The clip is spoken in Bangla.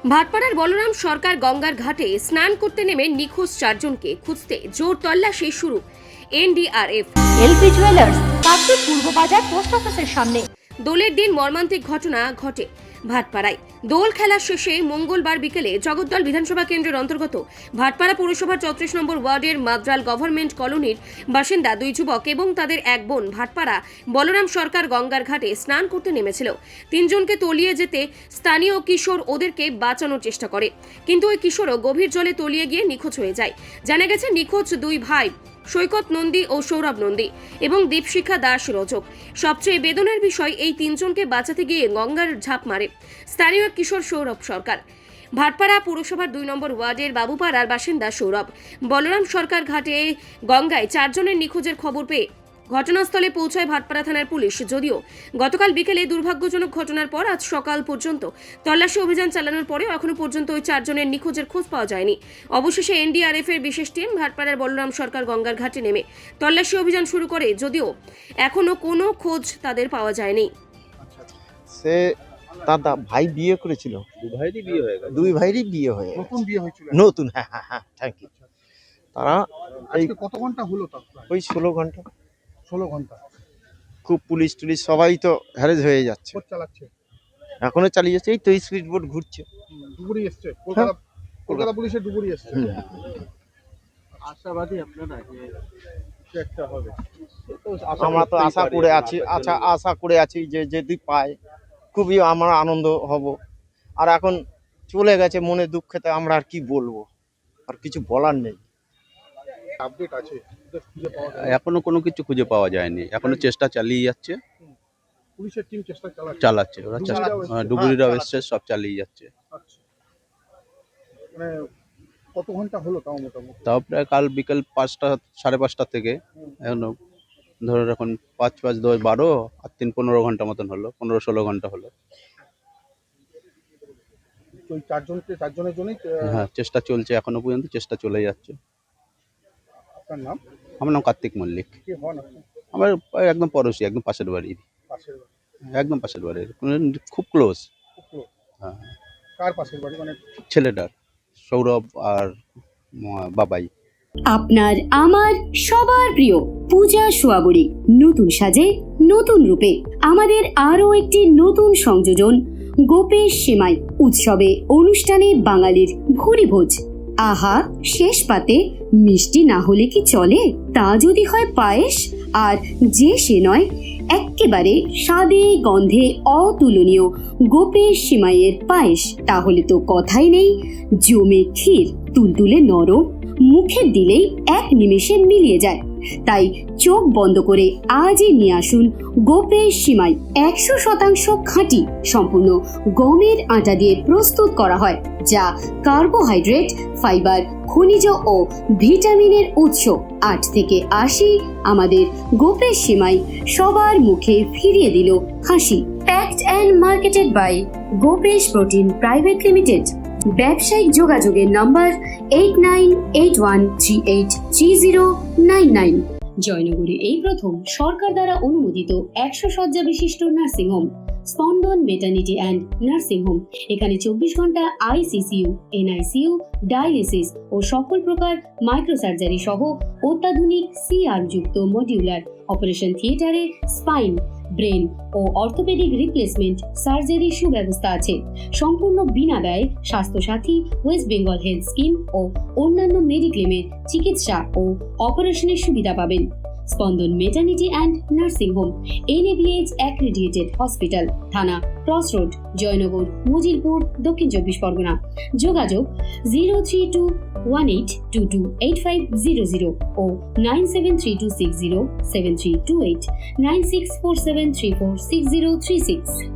ভাটপাড়ার বলরাম সরকার গঙ্গার ঘাটে স্নান করতে নেমে নিখোঁজ চারজনকে খুঁজতে জোর তল্লাশি শুরু এনডিআরএফ। এলপি জুয়েলার্স, কাকদ্বীপ পূর্ব বাজার পোস্ট অফিসের সামনে। দোলের দিন মর্মান্তিক ঘটনা ঘটে ভাটপাড়ায়। দোল খেলা শেষে মঙ্গলবার বিকেলে জগদ্দল বিধানসভা কেন্দ্রের অন্তর্গত ভাটপাড়া পৌরসভার 34 নম্বর ওয়ার্ডের মাদ্রাল গভর্নমেন্ট কলোনির বাসিন্দা দুই যুবক এবং তাদের এক বোন ভাটপাড়া বলরাম সরকার গঙ্গার ঘাটে স্নান করতে নেমেছিল। তিনজনকে তলিয়ে যেতে স্থানীয় কিশোর ওদেরকে বাঁচানোর চেষ্টা করে, কিন্তু ওই কিশোরও গভীর জলে তলিয়ে গিয়ে নিখোঁজ হয়ে যায়। জানা গেছে নিখোঁজ দুই ভাই সৈকত নন্দী ও সৌরভ নন্দী এবং দীপশিখা দাস রজক। সবচেয়ে বেদনার বিষয়, এই তিনজনকে বাঁচাতে গিয়ে গঙ্গার ঝাঁপ মারে স্থানীয় কিশোর সৌরভ সরকার। ভাটপাড়া পৌরসভার 2 নম্বর ওয়ার্ডের বাবুপাড়ার বাসিন্দা সৌরভ বলরাম সরকার ঘাটে গঙ্গায় চারজনের নিখোঁজের খবর পেয়ে ঘটনাস্থলে পৌঁছায় ভাটপাড়া থানার পুলিশ। যদিও গতকাল বিকেলে দুর্ভাগ্যজনক ঘটনার পর আজ সকাল পর্যন্ত তল্লাশি অভিযান চালানোর পরেও এখনো পর্যন্ত ওই চারজনের নিখোঁজের খোঁজ পাওয়া যায়নি। অবশেষে এনডিআরএফ এর বিশেষ টিম ভাটপাড়ার বলরাম সরকার গঙ্গার ঘাটে নেমে তল্লাশি অভিযান শুরু করে, যদিও এখনো কোনো খোঁজ তাদের পাওয়া যায়নি। সে তার ভাই বিয়ে করেছিল, দুই ভাইরই বিয়ে হয়ে নতুন বিয়ে হয়েছিল? নতুন, হ্যাঁ হ্যাঁ হ্যাঁ, থ্যাংক ইউ। তারা এই আজকে কত ঘন্টা হলো? তার ওই 16 ঘন্টা। 16 ঘন্টা। খুব পুলিশ টুলিশ সবাই তো হ্যারেজ হয়ে যাচ্ছে, কোচ চালাচ্ছে? এখনো চালিয়ে যাচ্ছে। এই তো স্পিড বোট ঘুরছে। ডুবুরি এসছে কলকাতা পুলিশের ডুবুরি এসছে। আশাবাদী আপনারা যে একটা হবে? আমরা তো আশা করে আছি, আশা করে আছি যে যদি পাই খুবই আমরা আনন্দ হব। আর এখন চলে গেছে, মনে দুঃখেতে আমরা আর কি বলবো, আর কিছু বলার নেই। আপডেট আছে? খুঁজে পাওয়া যায়? এখনো কোনো কিছু খুঁজে পাওয়া যায়নি, এখনো চেষ্টা চালিয়ে যাচ্ছে। পুলিশের টিম চেষ্টা চালাচ্ছে? ওরা চেষ্টা, ডুবুরিরাও এসছে, সব চালিয়ে যাচ্ছে। আচ্ছা, মানে কত ঘন্টা হলো তাও মোটামুটি? তাও প্রায় কাল বিকেল 5টা 5:30 থেকে এখনো ধরো এখন 5 5 10 12 আর 3 15 ঘন্টা মতন হলো, 15-16 ঘন্টা হলো। ওই চারজনের জন্যই হ্যাঁ, চেষ্টা চলছে, এখনো পর্যন্ত চেষ্টা চলে যাচ্ছে। আপনার নাম? আমার নাম কার্তিক মল্লিক। কি হন আপনি? আমার একদম পড়োশি, একদম পাশের বাড়ির, পাশের বাড়ি? একদম পাশের বাড়ির, খুব ক্লোজ। খুব close? হ্যাঁ, কার পাশের বাড়ি মানে? ছেলেটার, সৌরভ আর বাবাই। আপনার আমার সবার প্রিয় পূজা সোয়াবুড়ি নতুন সাজে নতুন রূপে আমাদের আরো একটি নতুন সংযোজন, গোপেশ সেমাই উৎসবে অনুষ্ঠানে বাঙালির ভুরি ভোজ। আহা, শেষ পাতে মিষ্টি না হলে কি চলে? তা যদি হয় পায়েস, আর যে সে নয়, এক্কেবারে স্বাদে গন্ধে অতুলনীয় গোপেশ সেমাইয়ের পায়েস, তাহলে তো কথাই নেই। জমে ক্ষীর, তুলতুলে নরম, মুখে দিলেই এক নিমেষে মিলিয়ে যায়। তাই চোখ বন্ধ করে আজই নিয়ে আসুন গোপেশ সেমাই। 100% খাঁটি, সম্পূর্ণ গমের আটা দিয়ে প্রস্তুত করা হয়, যা কার্বোহাইড্রেট, ফাইবার, খনিজ ও ভিটামিনের উৎস। 8 থেকে 80 আমাদের গোপেশ সেমাই সবার মুখে ফিরিয়ে দিল হাসি। Packed and marketed by Gopesh protein private limited. ব্যবসায়িক যোগাযোগের নম্বর 8981383099। জয়নগরে এই প্রথম সরকার দ্বারা অনুমোদিত 100 শয্যা বিশিষ্ট নার্সিংহোম স্পন্দন মেটার্নিটি অ্যান্ড নার্সিং হোম। এখানে 24 ঘন্টা আইসিসিইউ, এনআইসিইউ, ডায়ালিসিস ও সকল প্রকার মাইক্রোসার্জারি সহ অত্যাধুনিক সিআর যুক্ত মডিউলার অপারেশন থিয়েটারে স্পাইন, ব্রেন ও অর্থোপেডিক রিপ্লেসমেন্ট সার্জারির সুব্যবস্থা আছে। সম্পূর্ণ বিনা ব্যয় Swasthya Sathi, west Bengal health scheme ও অন্যান্য মেডিক্লেমের চিকিৎসা ও অপারেশনের সুবিধা পাবেন। Spandan maternity and nursing home, NABH accredited hospital, Thana cross road, Joynagar, Majilpur, Dakshin 24 Pargana. যোগাযোগ 03218228500 ও 9732607328, 9647346036।